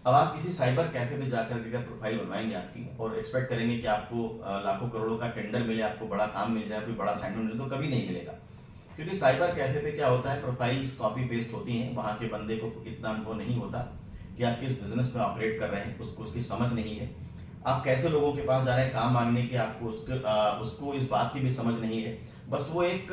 अब आप किसी साइबर कैफे में जाकर के अगर प्रोफाइल बनवाएंगे आपकी और एक्सपेक्ट करेंगे कि आपको लाखों करोड़ों का टेंडर मिले, आपको बड़ा काम मिल जाए, कोई बड़ा असाइनमेंट मिले, तो कभी नहीं मिलेगा। क्योंकि साइबर कैफे पे क्या होता है, प्रोफाइल्स कॉपी पेस्ट होती हैं, वहाँ के बंदे को इतना अनुभव नहीं होता कि आप किस बिजनेस में ऑपरेट कर रहे हैं, उसकी समझ नहीं है। आप कैसे लोगों के पास जा रहे हैं काम मांगने की, आपको उसको इस बात की भी समझ नहीं है। बस वो एक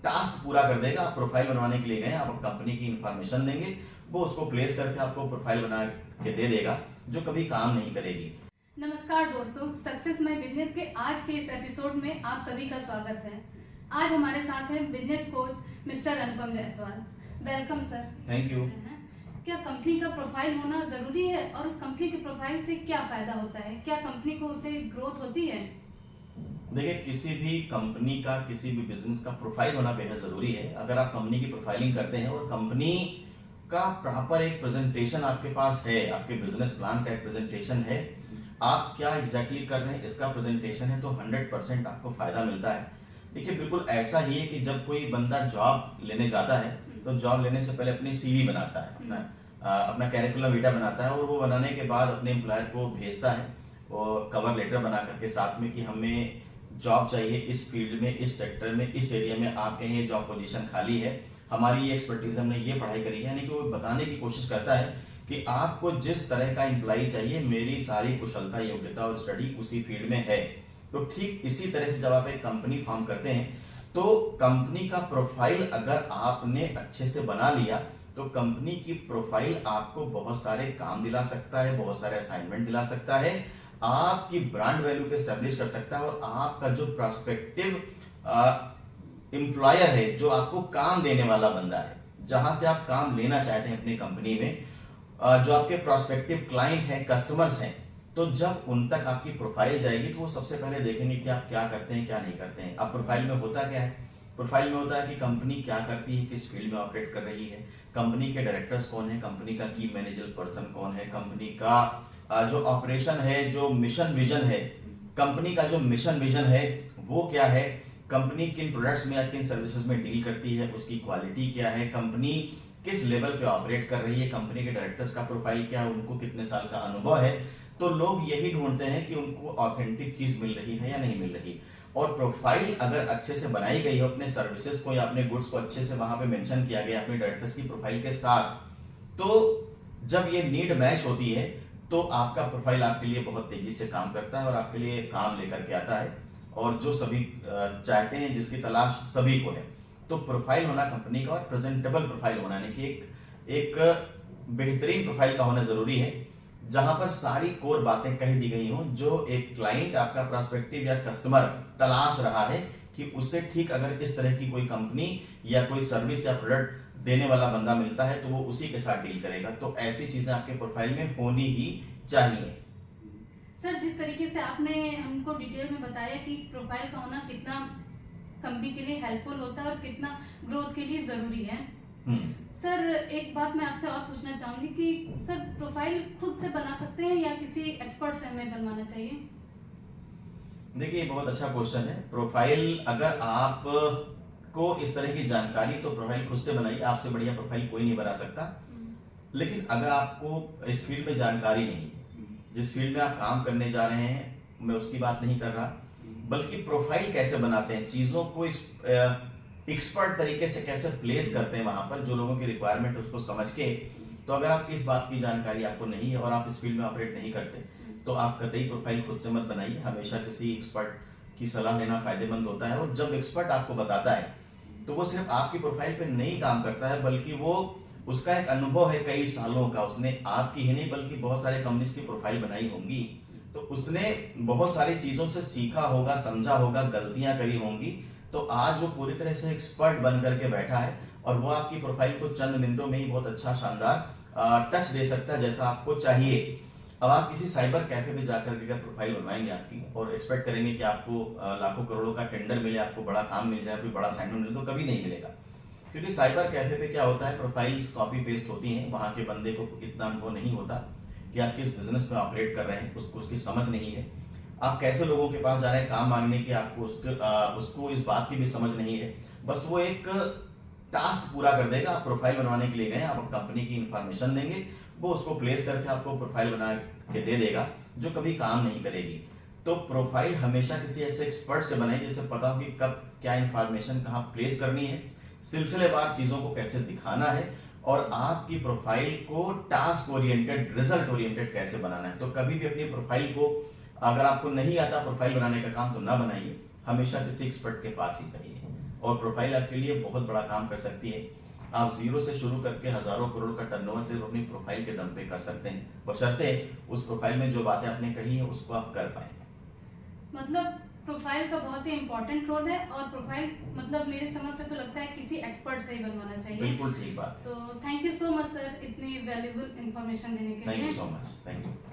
टास्क पूरा कर देगा। आप प्रोफाइल बनवाने के लिए गए, आप कंपनी की इंफॉर्मेशन देंगे, वो उसको प्लेस करके आपको प्रोफाइल बना के दे देगा, जो कभी काम नहीं करेगी। नमस्कार दोस्तों, सक्सेस माय बिजनेस के आज के इस एपिसोड में आप सभी का स्वागत है। आज हमारे साथ हैं business coach mister Anupam Jaiswal. Welcome sir. Thank you. क्या कंपनी का प्रोफाइल होना जरूरी है और उस कंपनी के प्रोफाइल से क्या फायदा होता है? क्या कंपनी को उससे ग्रोथ होती है? देखिए, किसी भी कंपनी का, किसी भी बिजनेस का प्रोफाइल होना बेहद जरूरी है। अगर आप कंपनी की प्रोफाइलिंग करते हैं और कंपनी का प्रॉपर एक प्रेजेंटेशन आपके पास है, आपके बिजनेस प्लान का एक प्रेजेंटेशन है, आप क्या एग्जैक्टली कर रहे हैं इसका प्रेजेंटेशन है, तो 100% आपको फायदा मिलता है। देखिए, बिल्कुल ऐसा ही है कि जब कोई बंदा जॉब लेने जाता है तो जॉब लेने से पहले अपनी सीवी बनाता है, अपना कैरिकुलम वीटा बनाता है, और वो बनाने के बाद अपने एम्प्लॉयर को भेजता है और कवर लेटर बना करके साथ में कि हमें जॉब चाहिए इस फील्ड में, इस सेक्टर में, इस एरिया में, आपके ये जॉब पोजीशन खाली है, हमारी ये एक्सपर्टीज, हमने ये पढ़ाई करी है। यानी कि वो बताने की कोशिश करता है कि आपको जिस तरह का एम्प्लॉय चाहिए, मेरी सारी कुशलता, योग्यता और स्टडी उसी फील्ड में है। तो ठीक इसी तरह से जब आप एक कंपनी फॉर्म करते हैं तो कंपनी का प्रोफाइल अगर आपने अच्छे से बना लिया तो कंपनी की प्रोफाइल आपको बहुत सारे काम दिला सकता है, बहुत सारे असाइनमेंट दिला सकता है, आपकी ब्रांड वैल्यू को एस्टेब्लिश कर सकता है, और आपका जो प्रोस्पेक्टिव एम्प्लॉयर है, जो आपको काम देने वाला बंदा है, जहां से आप काम लेना चाहते हैं अपनी कंपनी में, जो आपके प्रोस्पेक्टिव क्लाइंट हैं, कस्टमर्स हैं, तो जब उन तक आपकी प्रोफाइल जाएगी तो वो सबसे पहले देखेंगे कि आप क्या करते हैं, क्या नहीं करते हैं। अब प्रोफाइल में होता क्या है? प्रोफाइल में होता है कि कंपनी क्या करती है, किस फील्ड में ऑपरेट कर रही है, कंपनी के डायरेक्टर्स कौन है, कंपनी का की मैनेजर पर्सन कौन है, कंपनी का जो ऑपरेशन है, जो मिशन विजन है, कंपनी का जो मिशन विजन है वो क्या है, कंपनी किन प्रोडक्ट्स में या किन सर्विसेज में डील करती है, उसकी क्वालिटी क्या है, कंपनी किस लेवल पे ऑपरेट कर रही है, कंपनी के डायरेक्टर्स का प्रोफाइल क्या है, उनको कितने साल का अनुभव है। तो लोग यही ढूंढते हैं कि उनको ऑथेंटिक चीज मिल रही है या नहीं मिल रही। और प्रोफाइल अगर अच्छे से बनाई गई हो, अपने सर्विसेज को या अपने गुड्स को अच्छे से वहां पे मेंशन किया गया अपने डायरेक्टर्स की प्रोफाइल के साथ, तो जब ये नीड मैच होती है तो आपका प्रोफाइल आपके लिए बहुत तेजी से काम करता है और आपके लिए काम लेकर के आता है, और जो सभी चाहते हैं, जिसकी तलाश सभी को है। तो प्रोफाइल होना कंपनी का, और प्रेजेंटेबल प्रोफाइल होना, यानी कि एक बेहतरीन प्रोफाइल का होना जरूरी है, जहां पर सारी कोर बातें कह दी गई हों, जो एक क्लाइंट, आपका प्रोस्पेक्टिव या कस्टमर तलाश रहा है कि उससे ठीक अगर इस तरह की कोई कंपनी या कोई सर्विस या प्रोडक्ट देने वाला बंदा मिलता है तो वो उसी के साथ डील करेगा। तो ऐसी चीजें आपके प्रोफाइल में होनी ही चाहिए। सर, जिस तरीके से आपने हमको डिटेल में बताया कि प्रोफाइल का होना कितना कंपनी के लिए हेल्पफुल होता है और कितना ग्रोथ के लिए जरूरी है। सर, एक बात मैं आपसे और पूछना चाहूंगी कि सर, प्रोफाइल खुद से बना सकते हैं या किसी एक्सपर्ट से हमें बनवाना चाहिए? देखिए, बहुत अच्छा क्वेश्चन है। प्रोफाइल अगर आप को इस तरह की जानकारी, तो प्रोफाइल खुद से बनाइए, आपसे बढ़िया प्रोफाइल कोई नहीं बना सकता। लेकिन अगर आपको इस फील्ड में जानकारी नहीं, जिस फील्ड में आप काम करने जा रहे हैं, मैं उसकी बात नहीं कर रहा, बल्कि प्रोफाइल कैसे बनाते हैं, चीजों को एक्सपर्ट तरीके से कैसे प्लेस करते हैं वहां पर, जो लोगों की रिक्वायरमेंट उसको समझ के। तो अगर आपकी इस बात की जानकारी आपको नहीं है और आप इस फील्ड में ऑपरेट नहीं करते, तो आप कतई प्रोफाइल खुद से मत बनाइए। हमेशा किसी एक्सपर्ट की सलाह लेना फायदेमंद होता है, और जब एक्सपर्ट आपको बताता है तो वो सिर्फ आपकी प्रोफाइल पे नहीं काम करता है, बल्कि वो उसका एक अनुभव है कई सालों का, उसने आपकी ही नहीं बल्कि बहुत सारे कंपनीज की प्रोफाइल बनाई होंगी, तो उसने बहुत सारी चीजों से सीखा होगा, समझा होगा, गलतियां करी होंगी, तो आज वो पूरी तरह से एक्सपर्ट बन करके बैठा है, और वो आपकी प्रोफाइल को चंद मिनटों में ही बहुत अच्छा, शानदार टच दे सकता है, जैसा आपको चाहिए। अब आप किसी साइबर कैफे में जाकर के अगर प्रोफाइल बनवाएंगे आपकी और एक्सपेक्ट करेंगे कि आपको लाखों करोड़ों का टेंडर मिले, आपको बड़ा काम मिल जाए, कोई बड़ा असाइनमेंट मिले, तो कभी नहीं मिलेगा। क्योंकि साइबर कैफे पे क्या होता है, प्रोफाइल्स कॉपी पेस्ट होती हैं, वहां के बंदे को इतना अनुभव नहीं होता कि आप किस बिजनेस में ऑपरेट कर रहे हैं, उसकी समझ नहीं है। आप कैसे लोगों के पास जा रहे हैं काम मांगने की, आपको उसको इस बात की भी समझ नहीं है। बस वो एक टास्क पूरा कर देगा। आप प्रोफाइल बनवाने के लिए गए, आप कंपनी की इंफॉर्मेशन देंगे, वो उसको प्लेस करके आपको प्रोफाइल बना के दे देगा जो कभी काम नहीं करेगी। तो प्रोफाइल हमेशा किसी ऐसे एक्सपर्ट से बनाए जिसे पता हो कि कब क्या इंफॉर्मेशन कहाँ प्लेस करनी है, सिलसिलेवार चीज़ों को कैसे दिखाना है, और आपकी प्रोफाइल को टास्क ओरिएंटेड, रिजल्ट ओरिएंटेड कैसे बनाना है। तो कभी भी अपनी प्रोफाइल को, अगर आपको नहीं आता प्रोफाइल बनाने का काम, तो ना बनाइए, हमेशा किसी एक्सपर्ट के पास ही करिए। और प्रोफाइल आपके लिए बहुत बड़ा काम कर सकती है। आप जीरो से शुरू करके हजारों करोड़ का टर्नओवर सिर्फ अपनी प्रोफाइल के दम पे कर सकते हैं, बशर्ते उस प्रोफाइल में जो बातें आपने कही है उसको आप कर पाए। मतलब प्रोफाइल का बहुत ही इम्पोर्टेंट रोल है, और प्रोफाइल मतलब मेरे समझ से तो लगता है किसी एक्सपर्ट से ही बनवाना चाहिए। बिल्कुल ठीक बात। तो thank you so much sir, इतनी वैल्यूबल इंफॉर्मेशन देने के लिए। Thank you so much, thank you.